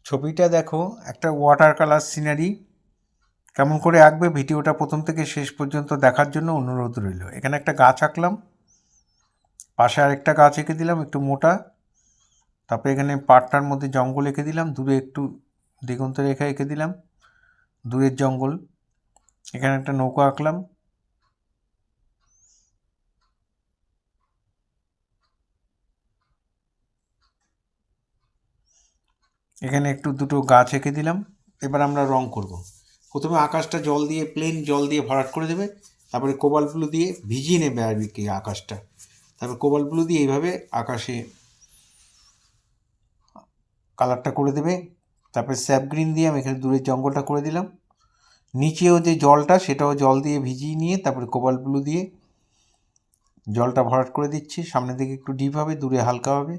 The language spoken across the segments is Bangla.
ছবিটা দেখো, একটা ওয়াটার কালার সিনারি কেমন করে আঁকবে ভিডিওটা প্রথম থেকে শেষ পর্যন্ত দেখার জন্য অনুরোধ রইল। এখানে একটা গাছ আঁকলাম, পাশে আরেকটা গাছ এঁকে দিলাম একটু মোটা, তারপরে এখানে পাড়টার মধ্যে জঙ্গল এঁকে দিলাম, দূরে একটু দিগন্ত রেখা এঁকে দিলাম, দূরের জঙ্গল। এখানে একটা নৌকা আঁকলাম, এখানে একটু দুটো গাছ এঁকে দিলাম। এবার আমরা রং করব। প্রথমে আকাশটা জল দিয়ে, প্লেন জল দিয়ে ভরাট করে দেবে, তারপরে কোবাল্ট ব্লু দিয়ে ভিজিয়ে নেবে আর কি আকাশটা, তারপর কোবাল্ট ব্লু দিয়ে এইভাবে আকাশে কালারটা করে দেবে। তারপরে স্যাপ গ্রিন দিয়ে আমি এখানে দূরের জঙ্গলটা করে দিলাম। নিচেও যে জলটা সেটাও জল দিয়ে ভিজিয়ে নিয়ে তারপরে কোবাল্ট ব্লু দিয়ে জলটা ভরাট করে দিচ্ছি। সামনের দিকে একটু ডিপ হবে, দূরে হালকা হবে।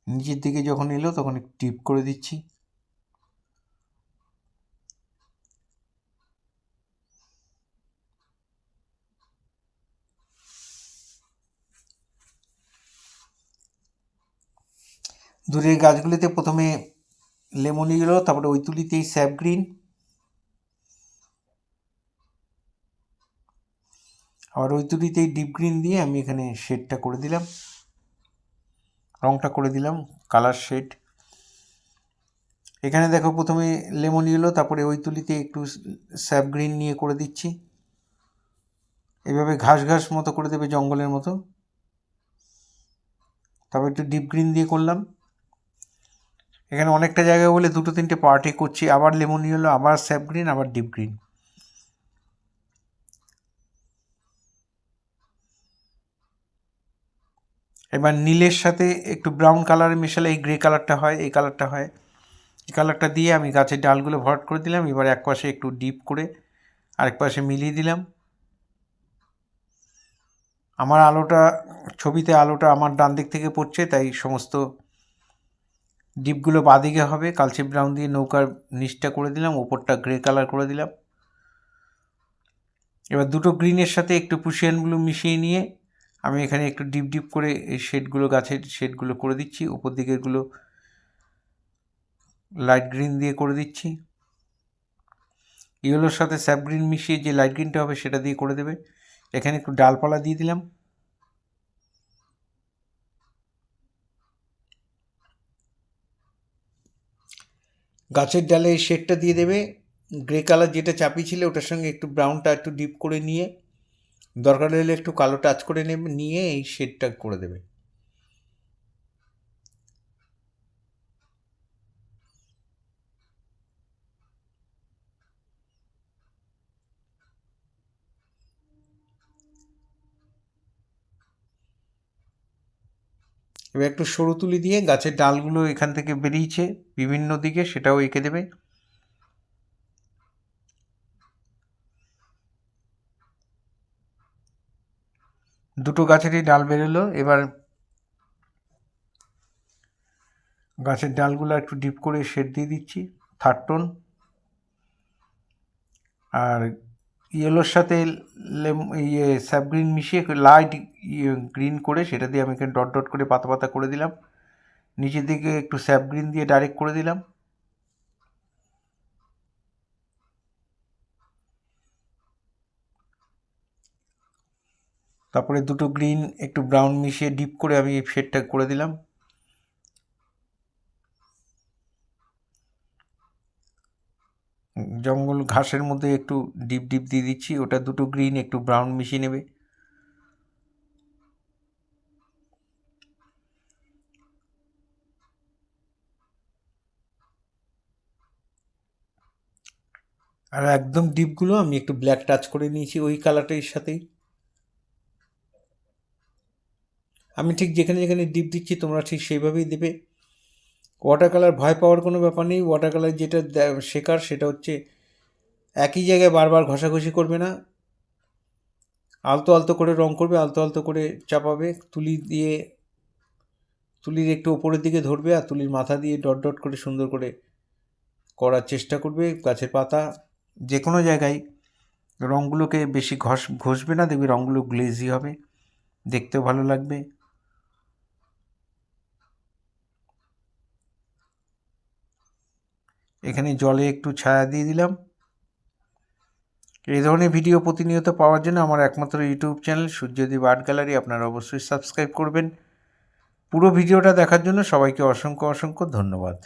নিচের দিকে যখন এলো তখন একটু ডিপ করে দিচ্ছি। দূরের গাছগুলিতে প্রথমে লেমন ইয়েলো, তারপরে ওই তুলিতেই স্যাপ গ্রিন, আবার ওই তুলিতেই ডিপ গ্রিন দিয়ে আমি এখানে শেডটা করে দিলাম, রংটা করে দিলাম, কালার শেড। এখানে দেখো প্রথমে লেমন ইয়েলো, তারপরে ওই তুলিতে একটু স্যাপ গ্রিন নিয়ে করে দিচ্ছি। এভাবে ঘাস ঘাস মতো করে দেবে, জঙ্গলের মতো। তারপর একটু ডিপ গ্রিন দিয়ে করলাম। এখানে অনেকটা জায়গা বলে দুটো তিনটে পার্টে করছি, আবার লেমন ইয়েলো, আবার স্যাপ গ্রিন, আবার ডিপ গ্রিন। এবার নীলের সাথে একটু ব্রাউন কালার মেশালে এই গ্রে কালারটা হয়, এই কালারটা হয়। এই কালারটা দিয়ে আমি গাছের ডালগুলো ভরাট করে দিলাম। এবার এক পাশে একটু ডিপ করে আরেক পাশে মিলিয়ে দিলাম। আমার আলোটা, ছবিতে আলোটা আমার ডান দিক থেকে পড়ছে, তাই সমস্ত ডিপগুলো বাঁদিকে হবে। কালচে ব্রাউন দিয়ে নৌকার নিচটা করে দিলাম, ওপরটা গ্রে কালার করে দিলাম। এবার দুটো গ্রিনের সাথে একটু পুশিয়ান ব্লু মিশিয়ে নিয়ে আমি এখানে একটু ডিপ ডিপ করে এই শেডগুলো, গাছের শেডগুলো করে দিচ্ছি। উপর দিকেরগুলো লাইট গ্রিন দিয়ে করে দিচ্ছি। ইয়েলোর সাথে স্যাপ গ্রিন মিশিয়ে যে লাইট গ্রিনটা হবে সেটা দিয়ে করে দেবে। এখানে একটু ডালপালা দিয়ে দিলাম। গাছের ডালে এই শেডটা দিয়ে দেবে। গ্রে কালার যেটা চাপিয়েছিলে ওটার সঙ্গে একটু ব্রাউনটা একটু ডিপ করে নিয়ে, দরকার হলে একটু কালো টাচ করে নেবে, নিয়ে এই শেডটা করে দেবে। এবার একটু সরু তুলি দিয়ে গাছের ডালগুলো এখান থেকে বেরিয়েছে বিভিন্ন দিকে সেটাও এঁকে দেবে। দুটো গাছেরই ডাল বেরোলো। এবার গাছের ডালগুলো একটু ডিপ করে শেড দিয়ে দিচ্ছি, থার্ড টোন। আর ইয়েলোর সাথে স্যাপ গ্রিন মিশিয়ে লাইট গ্রিন করে সেটা দিয়ে আমি এখানে ডট ডট করে পাতা পাতা করে দিলাম। নিচের দিকে একটু স্যাপ গ্রিন দিয়ে ডাইরেক্ট করে দিলাম। তারপরে দুটো গ্রিন একটু ব্রাউন মিশিয়ে ডিপ করে আমি এই শেডটা করে দিলাম। জঙ্গল ঘাসের মধ্যে একটু ডিপ ডিপ দিয়ে দিচ্ছি, ওটা দুটো গ্রিন একটু ব্রাউন মিশিয়ে নেবে। আর একদম ডিপগুলো আমি একটু ব্ল্যাক টাচ করে নিয়েছি ওই কালারটার সাথেই। আমি ঠিক যেখানে যেখানে ডিপ দিচ্ছি তোমরা ঠিক সেইভাবেই দেবে। ওয়াটার কালার ভয় পাওয়ার কোনো ব্যাপার নেই। ওয়াটার কালার যেটা শেখার সেটা হচ্ছে একই জায়গায় বারবার ঘষাঘষি করবে না, আলতো আলতো করে রং করবে, আলতো আলতো করে চাপাবে, তুলি দিয়ে তুলির একটু ওপরের দিকে ধরবে আর তুলির মাথা দিয়ে ডট ডট করে সুন্দর করে করার চেষ্টা করবে। গাছের পাতা যে কোনো জায়গায় রঙগুলোকে বেশি ঘষবে না, দেখবে রঙগুলো গ্লেজি হবে, দেখতেও ভালো লাগবে। এখানে জলে একটু ছায়া দিয়ে দিলাম। এই ধরনের ভিডিও প্রতিনিয়ত পাওয়ার জন্য আমার একমাত্র YouTube channel Suryadip art gallery আপনারা অবশ্যই সাবস্ক্রাইব করবেন। পুরো ভিডিওটা দেখার জন্য সবাইকে অসংখ্য অসংখ্য ধন্যবাদ।